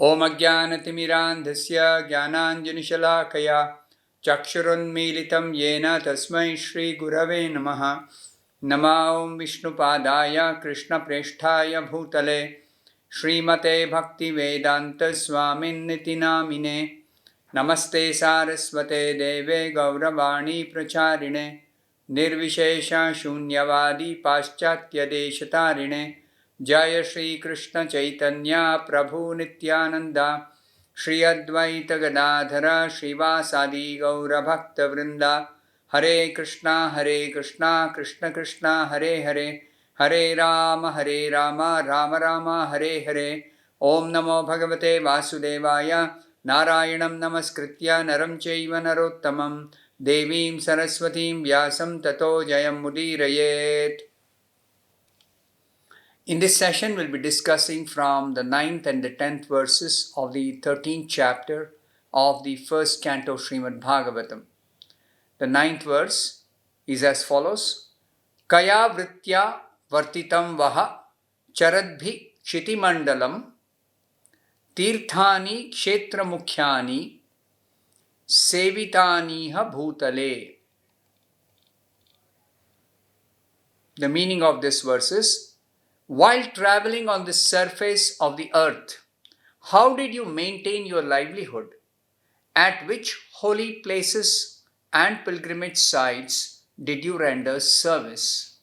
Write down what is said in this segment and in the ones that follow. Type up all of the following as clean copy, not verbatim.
Om Ajnanatimirandhasya Jnananjanishalaakaya Chakshurunmilitam Yena Tasmai Shri Gurave Namaha. Nama Om Vishnupadaya Krishna Presthaya Bhutale Srimate Bhaktivedanta Swamin Niti Namine. Namaste Saraswate Deve Gauravani Pracharine Nirvishesha Shunyavadi Paschatya Deshatarine Jaya Shri Krishna Chaitanya Prabhu Nityananda Shri Advaita Gadadhara Srivasadi Gaura Bhakta Vrinda Hare Krishna Krishna Krishna Hare Hare Hare Rama Rama Rama Hare Hare Om Namo Bhagavate Vasudevaya Narayanam Namaskritya Naram Chaiva Narottamam Devim Saraswatim Vyasam Tato Jayam Mudirayet. In this session, we'll be discussing from the 9th and the 10th verses of the 13th chapter of the first canto Srimad Bhagavatam. The 9th verse is as follows: Kaya vritya vartitam vaha charadbhi chitimandalam tirthani kshetra mukhyani sevitaniha bhutale. The meaning of this verse is: while traveling on the surface of the earth, how did you maintain your livelihood? At which holy places and pilgrimage sites did you render service?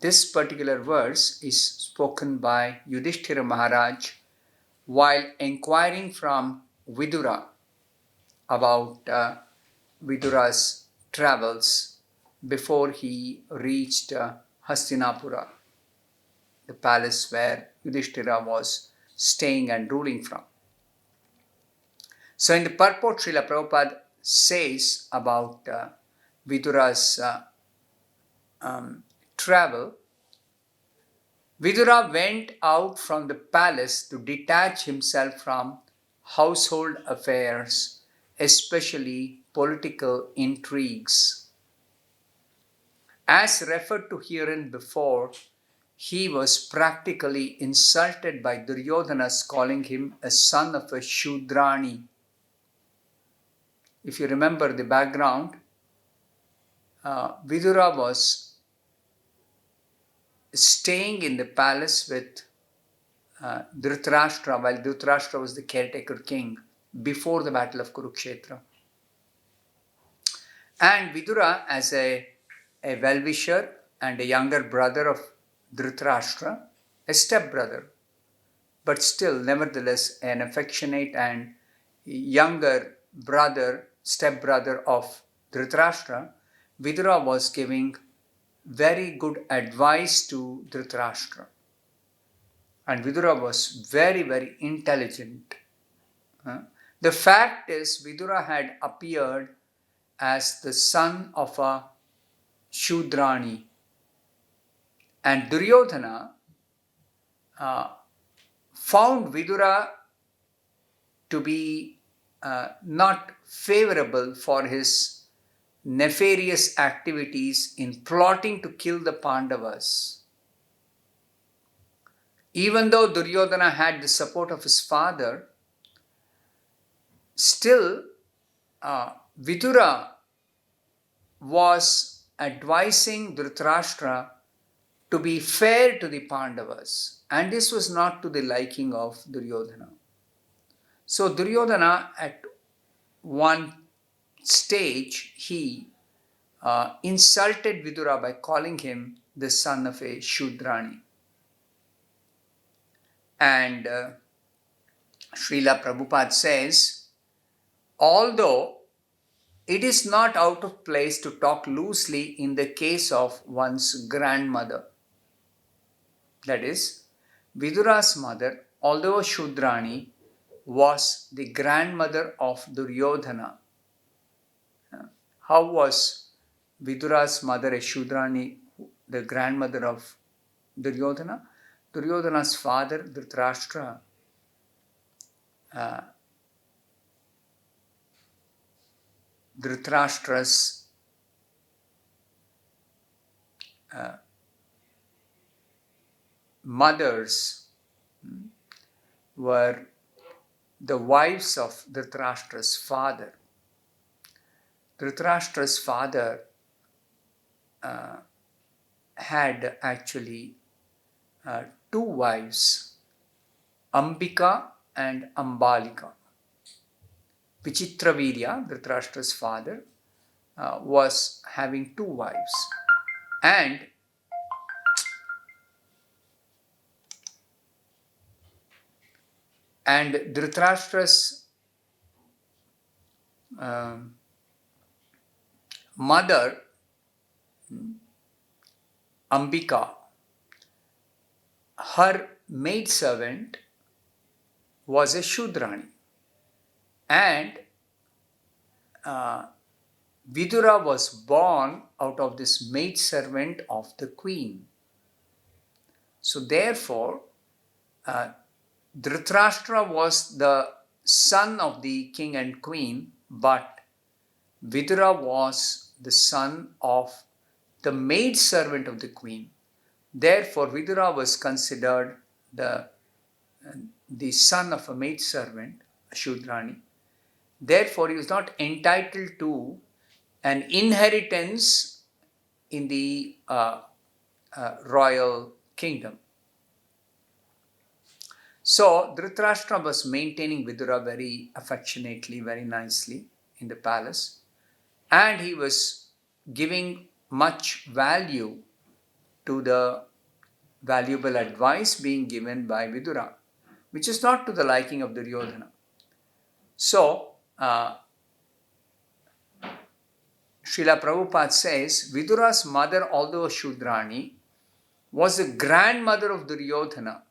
This particular verse is spoken by Yudhishthira Maharaj while inquiring from Vidura about Vidura's travels before he reached Hastinapura, the palace where Yudhishthira was staying and ruling from. So in the purport, Srila Prabhupada says about Vidura's travel, Vidura went out from the palace to detach himself from household affairs, especially political intrigues. As referred to herein before, he was practically insulted by Duryodhana's calling him a son of a Shudrani. If you remember the background, Vidura was staying in the palace with Dhritarashtra while Dhritarashtra was the caretaker king before the battle of Kurukshetra. And Vidura, as a well-wisher and a younger brother of Dhritarashtra, a step-brother, but still nevertheless an affectionate and younger brother, step-brother of Dhritarashtra, Vidura was giving very good advice to Dhritarashtra. And Vidura was very, very intelligent. The fact is, Vidura had appeared as the son of a Shudrani. And Duryodhana found Vidura to be not favorable for his nefarious activities in plotting to kill the Pandavas. Even though Duryodhana had the support of his father, still Vidura was advising Dhritarashtra to be fair to the Pandavas, and this was not to the liking of Duryodhana. So Duryodhana at one stage, he insulted Vidura by calling him the son of a Shudrani. And Srila Prabhupada says, although it is not out of place to talk loosely in the case of one's grandmother. That is, Vidura's mother, although Shudrani, was the grandmother of Duryodhana. How was Vidura's mother a Shudrani, the grandmother of Duryodhana? Duryodhana's father, Dhritarashtra, Dhritarashtra's mother's were the wives of Dhritarashtra's father. Dhritarashtra's father had actually two wives, Ambika and Ambalika. Vichitravirya, Dhritarashtra's father, was having two wives. And Dhritarashtra's mother, Ambika, her maidservant was a Shudrani. And Vidura was born out of this maidservant of the queen. So therefore, Dhritarashtra was the son of the king and queen, but Vidura was the son of the maidservant of the queen. Therefore, Vidura was considered the son of a maidservant, a Shudrani. Therefore, he was not entitled to an inheritance in the royal kingdom. So, Dhritarashtra was maintaining Vidura very affectionately, very nicely in the palace, and he was giving much value to the valuable advice being given by Vidura, which is not to the liking of Duryodhana. So, Srila Prabhupada says, Vidura's mother, although a Shudrani, was the grandmother of Duryodhana,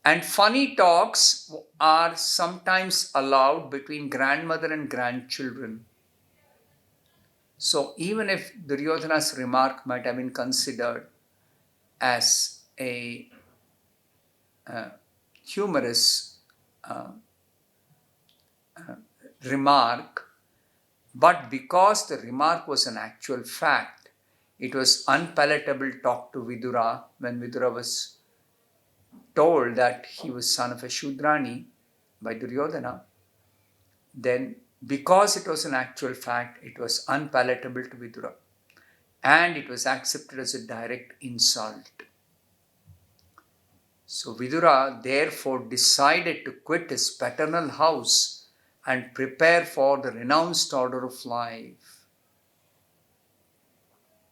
and funny talks are sometimes allowed between grandmother and grandchildren. So even if Duryodhana's remark might have been considered as a humorous remark, but because the remark was an actual fact, it was unpalatable talk to Vidura when Vidura was told that he was son of a Shudrani by Duryodhana. Then because it was an actual fact, it was unpalatable to Vidura, and it was accepted as a direct insult. So Vidura therefore decided to quit his paternal house and prepare for the renounced order of life.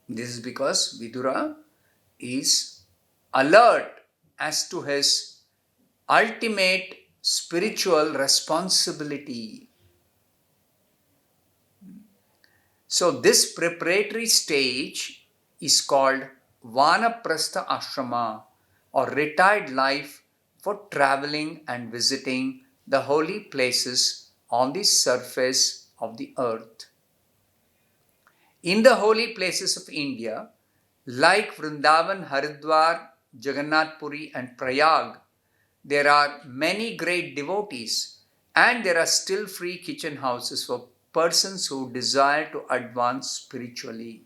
This is because Vidura is alert as to his ultimate spiritual responsibility. So this preparatory stage is called Vanaprastha Ashrama, or retired life for traveling and visiting the holy places on the surface of the earth. In the holy places of India, like Vrindavan, Haridwar, Jagannath Puri and Prayag, there are many great devotees, and there are still free kitchen houses for persons who desire to advance spiritually.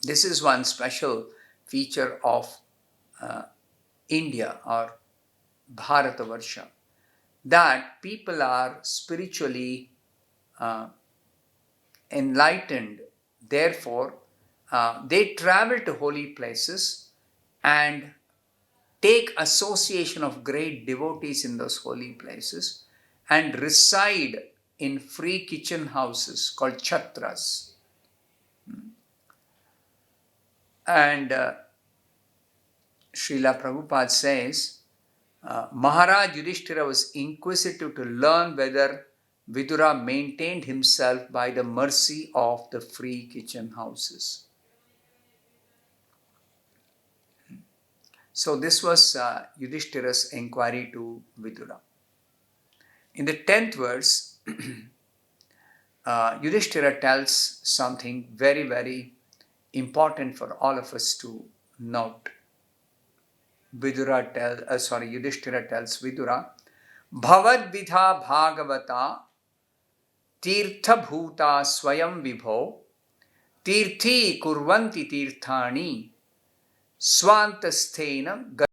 This is one special feature of India or Bharatavarsha, that people are spiritually enlightened. Therefore, they travel to holy places and take association of great devotees in those holy places and reside in free kitchen houses called chatras. And Srila Prabhupada says, Maharaj Yudhishthira was inquisitive to learn whether Vidura maintained himself by the mercy of the free kitchen houses. So this was Yudhishthira's inquiry to Vidura. In the 10th verse, Yudhishthira tells something very, very important for all of us to note. Yudhishthira tells Vidura, Bhavad Vidha Bhagavata Tirtha Bhuta Swayam Vibho Tirthi Kurvanti Tirthani Swantasthena